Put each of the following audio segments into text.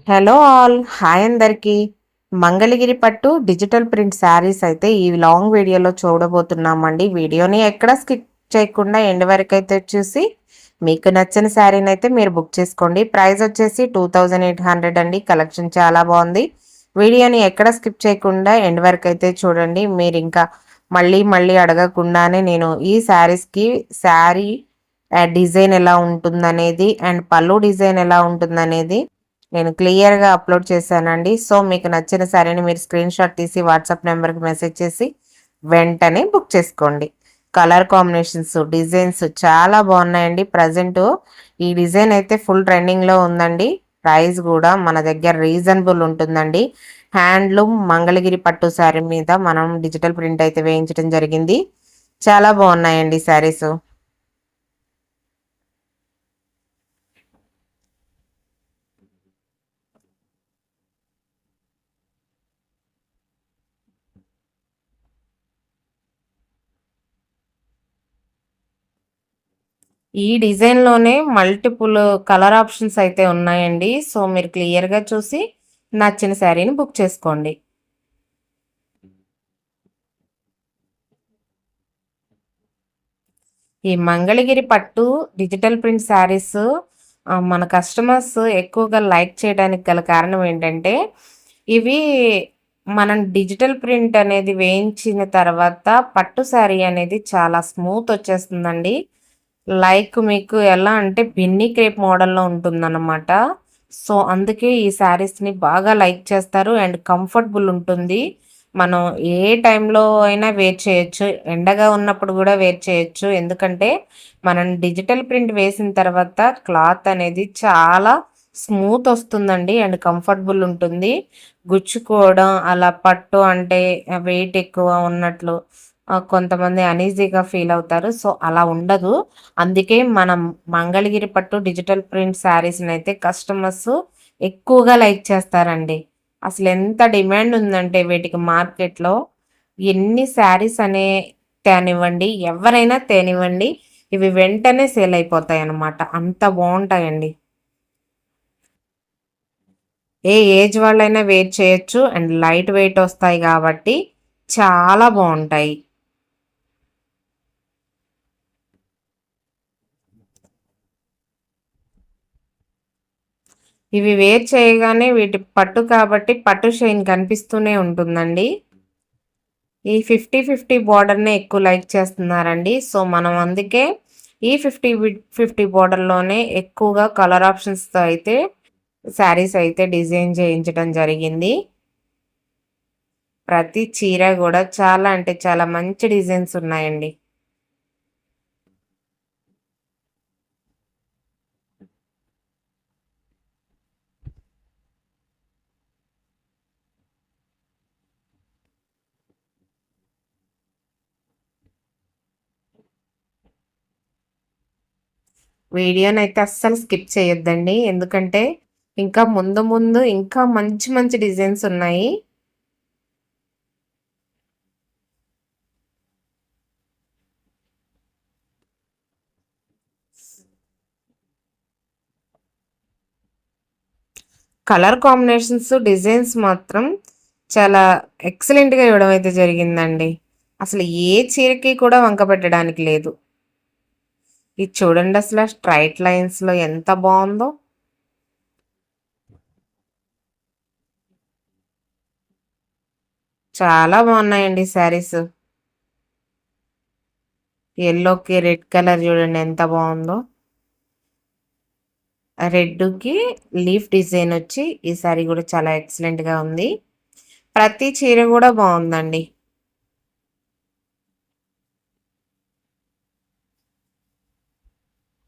Hello all hi అందరికి మంగళగిరి పట్టు digital print saris అయితే ఈ లాంగ్ వీడియోలో చూడబోతున్నామండి. వీడియోని ఎక్కడ స్కిప్ చేయకుండా ఎండ్ వరకు అయితే చూసి మీకు నచ్చిన శారీని అయితే మీరు బుక్ చేసుకోండి. ప్రైస్ వచ్చేసి 2800 అండి. కలెక్షన్ చాలా బాగుంది. వీడియోని ఎక్కడ స్కిప్ చేయకుండా ఎండ్ వరకు అయితే చూడండి. మీరు ఇంకా మళ్ళీ మళ్ళీ అడగకుండానే నేను ఈ శారీస్కి శారీ డిజైన్ ఎలా ఉంటుందనేది అండ్ పళ్ళు డిజైన్ ఎలా ఉంటుందనేది నేను క్లియర్‌గా అప్‌లోడ్ చేశానండి. సో, మీకు నచ్చిన శారీని మీరు స్క్రీన్‌షాట్ తీసి వాట్సాప్ నంబర్‌కి మెసేజ్ చేసి వెంటనే బుక్ చేసుకోండి. కలర్ కాంబినేషన్స్, డిజైన్స్ చాలా బాగున్నాయండి. ప్రజెంటు ఈ డిజైన్ అయితే ఫుల్ ట్రెండింగ్‌లో ఉందండి. ప్రైస్ గూడా మన దగ్గర రీజనబుల్ ఉంటుందండి. హ్యాండ్లూమ్ మంగళగిరి పట్టు శారీ మీద మనం డిజిటల్ ప్రింట్ అయితే వేయించడం జరిగింది. చాలా బాగున్నాయండి శారీసు. ఈ డిజైన్‌లోనే మల్టిపుల్ కలర్ ఆప్షన్స్ అయితే ఉన్నాయండి. సో, మీరు క్లియర్‌గా చూసి నచ్చిన శారీని బుక్ చేసుకోండి. ఈ మంగళగిరి పట్టు డిజిటల్ ప్రింట్ శారీస్ మన కస్టమర్స్ ఎక్కువగా లైక్ చేయడానికి గల కారణం ఏంటంటే, ఇవి మనం డిజిటల్ ప్రింట్ అనేది వేయించిన తర్వాత పట్టు శారీ అనేది చాలా స్మూత్ వచ్చేస్తుందండి. లైక్ మీకు ఎలా అంటే బిన్నీ క్రేప్ మోడల్‌లో ఉంటుందన్నమాట. సో, అందుకే ఈ శారీస్‌ని బాగా లైక్ చేస్తారు అండ్ కంఫర్టబుల్ ఉంటుంది. మనం ఏ టైంలో అయినా వేర్ చేయొచ్చు. ఎండగా ఉన్నప్పుడు గూడా వేర్ చేయొచ్చు. ఎందుకంటే, మనం డిజిటల్ ప్రింట్ వేసిన తర్వాత క్లాత్ అనేది చాలా స్మూత్ ఒస్తుందండి అండ్ కంఫర్టబుల్ ఉంటుంది. గుచ్చుకోవడం అలా పట్టు అంటే వెయిట్ ఎక్కువ ఉన్నట్లు కొంతమంది అనీజీగా ఫీల్ అవుతారు. సో, అలా ఉండదు. అందుకే మనం మంగళగిరి పట్టు డిజిటల్ ప్రింట్ శారీస్‌నైతే కస్టమర్స్ ఎక్కువగా లైక్ చేస్తారండి. అసలెంత డిమాండ్ ఉందంటే వీటికి మార్కెట్‌లో. ఎన్ని శారీస్ తేనివ్వండి, ఎవరైనా తేనివ్వండి, ఇవి వెంటనే సేల్ అయిపోతాయన్నమాట. అంత బావుంటాయండి. ఏ ఏజ్ వాళ్ళైనా వేర్ చేయొచ్చు అండ్ లైట్ వెయిట్ ఒస్తాయి గాబట్టి చాలా బావుంటాయి. ఇవి వేర్ చేయగానే వీటి పట్టు కాబట్టి పట్టు షైన్ కనిపిస్తూనే ఉంటుందండి. ఈ 50, 50 బోర్డర్‌నే ఎక్కువ లైక్ చేస్తున్నారండి. సో, మనం అందుకే ఈ 50 బోర్డర్‌లోనే ఎక్కువగా కలర్ ఆప్షన్స్‌తో అయితే శారీస్ అయితే డిజైన్ చేయించడం జరిగింది. ప్రతి చీర గూడా చాలా అంటే చాలా మంచి డిజైన్స్ ఉన్నాయండి. వీడియోనైతే అస్సలు స్కిప్ చేయొద్దండి. ఎందుకంటే ఇంకా ముందు ముందు ఇంకా మంచి మంచి డిజైన్స్ ఉన్నాయి. కలర్ కాంబినేషన్స్, డిజైన్స్ మాత్రం చాలా ఎక్సలెంట్‌గా ఇవ్వడం అయితే జరిగిందండి. అసలు ఏ చీరకి కూడా వంక పెట్టడానికి లేదు. ఇది చూడండి అసల స్ట్రెయిట్ లైన్స్‌లో ఎంత బావుందో. చాలా బావున్నాయండి శారీస్. యెల్లోకి రెడ్ కలర్ చూడండి ఎంత బావుందో. రెడ్‌కి లీఫ్ డిజైన్ వచ్చి ఈ శారీ గూడా చాలా ఎక్సలెంట్‌గా ఉంది. ప్రతి చీర గూడా బావుందండి.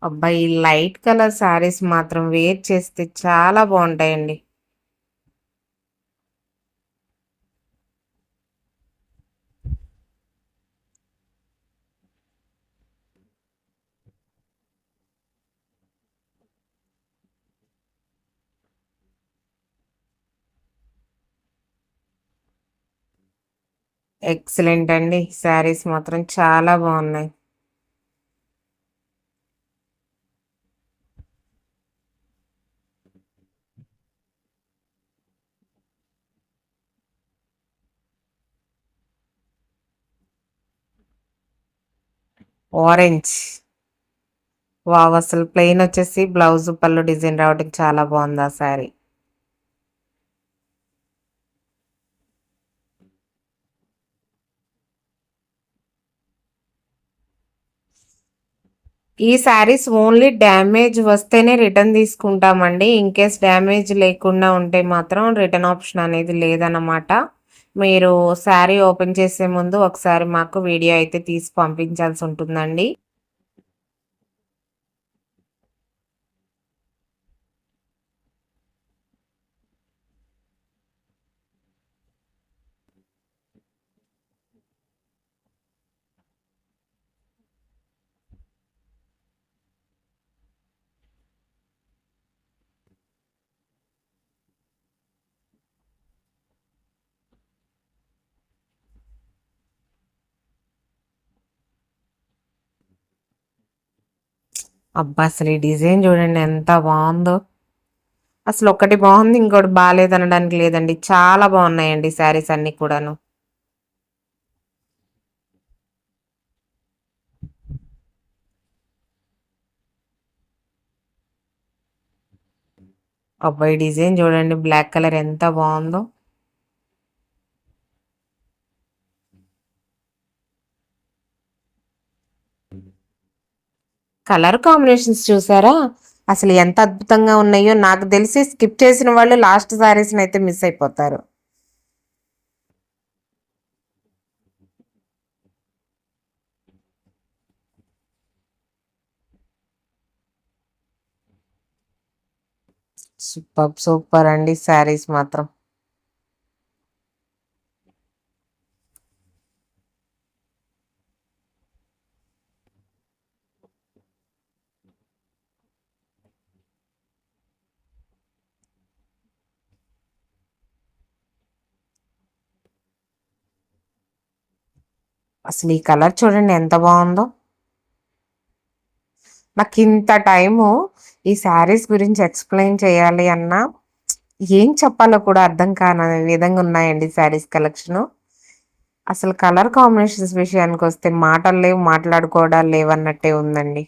అబ్బా! ఈ లైట్ కలర్ శారీస్ మాత్రం వేర్ చేస్తే చాలా బావుంటాయండి. ఎక్సలెంట్ అండి. శారీస్ మాత్రం చాలా బావున్నాయి. ఆరెంజ్. వావ్! అసలు ప్లెయిన్ వచ్చేసి బ్లౌజ్ పళ్ళు డిజైన్ రావడం చాలా బాగుంది ఆ శారీ. ఈ శారీస్ ఓన్లీ డ్యామేజ్ వస్తేనే రిటర్న్ తీసుకుంటామండి. ఇన్‌కేస్ డ్యామేజ్ లేకుండా ఉంటే మాత్రం రిటర్న్ ఆప్షన్ అనేది లేదన్నమాట. మీరు శారీ ఓపెన్ చేసే ముందు ఒకసారి మాకు వీడియో అయితే తీసి పంపించాల్సి ఉంటుందండి. అబ్బా! అసలు ఈ డిజైన్ చూడండి ఎంత బావుందో. అసలు ఒకటి బాగుంది, ఇంకోటి బాలేదనడానికి లేదండి. చాలా బాగున్నాయండి శారీస్ అన్నీ కూడాను. అబ్బా! ఈ డిజైన్ చూడండి బ్లాక్ కలర్ ఎంత బావుందో. కలర్ కాంబినేషన్స్ చూసారా? అసలు ఎంత అద్భుతంగా ఉన్నాయో. నాకు తెలిసి స్కిప్ చేసిన వాళ్ళు లాస్ట్ శారీస్‌నైతే మిస్ అయిపోతారు. సూపర్ అండి శారీస్ మాత్రం. అసలు ఈ కలర్ చూడండి ఎంత బావుందో. నాకింత టైము ఈ శారీస్ గురించి ఎక్స్‌ప్లెయిన్ చేయాలి అన్నా, ఏం చెప్పాలో కూడా అర్థం కాని విధంగా ఉన్నాయండి శారీస్ కలెక్షను. అసలు కలర్ కాంబినేషన్స్ విషయానికొస్తే మాటలు లేవు, మాట్లాడుకోవడాలు లేవన్నట్టే ఉందండి.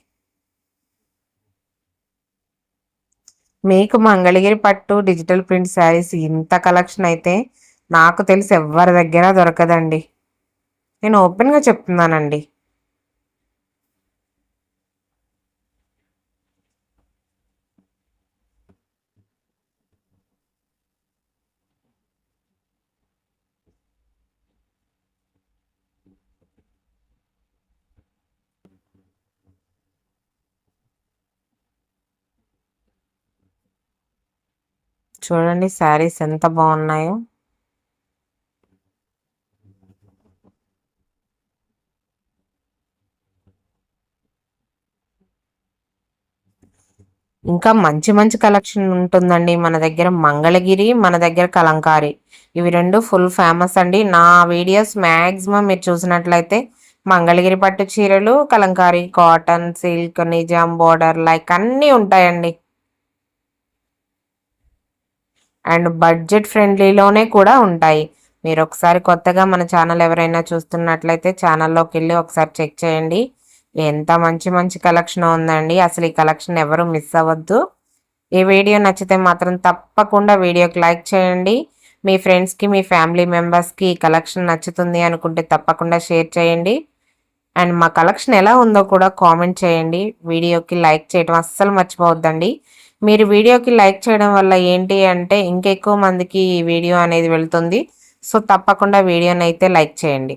మీకు మంగళగిరి పట్టు డిజిటల్ ప్రింట్ శారీస్ ఇంత కలెక్షన్ అయితే నాకు తెలిసి ఎవ్వరి దగ్గర దొరకదండి. నేను ఓపెన్‌గా చెప్తున్నానండి. చూడండి శారీస్ ఎంత బాగున్నాయో. ఇంకా మంచి మంచి కలెక్షన్ ఉంటుందండి మన దగ్గర. మంగళగిరి, మన దగ్గర కలంకారీ, ఇవి 2 ఫుల్ ఫేమస్ అండి. నా వీడియోస్ మ్యాక్సిమం మీరు చూసినట్లయితే మంగళగిరి పట్టు చీరలు, Kalamkari cotton, silk, Nizam border like అన్నీ ఉంటాయండి. అండ్ బడ్జెట్ ఫ్రెండ్లీలోనే కూడా ఉంటాయి. మీరు ఒకసారి కొత్తగా మన ఛానల్ ఎవరైనా చూస్తున్నట్లయితే ఛానల్లోకి వెళ్ళి ఒకసారి చెక్ చేయండి. ఎంత మంచి మంచి కలెక్షన్ ఉందండి. అసలు ఈ కలెక్షన్ ఎవరు మిస్ అవ్వద్దు. ఈ వీడియో నచ్చితే మాత్రం తప్పకుండా వీడియోకి లైక్ చేయండి. మీ ఫ్రెండ్స్కి, మీ ఫ్యామిలీ మెంబర్స్కి ఈ కలెక్షన్ నచ్చుతుంది అనుకుంటే తప్పకుండా షేర్ చేయండి. అండ్ మా కలెక్షన్ ఎలా ఉందో కూడా కామెంట్ చేయండి. వీడియోకి లైక్ చేయడం అస్సలు మర్చిపోవద్దండి. మీరు వీడియోకి లైక్ చేయడం వల్ల ఏంటి అంటే ఇంకెక్కువ మందికి ఈ వీడియో అనేది వెళ్తుంది. సో తప్పకుండా వీడియోని అయితే లైక్ చేయండి.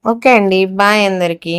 ఓకే అండి. బాయ్ అందరికీ.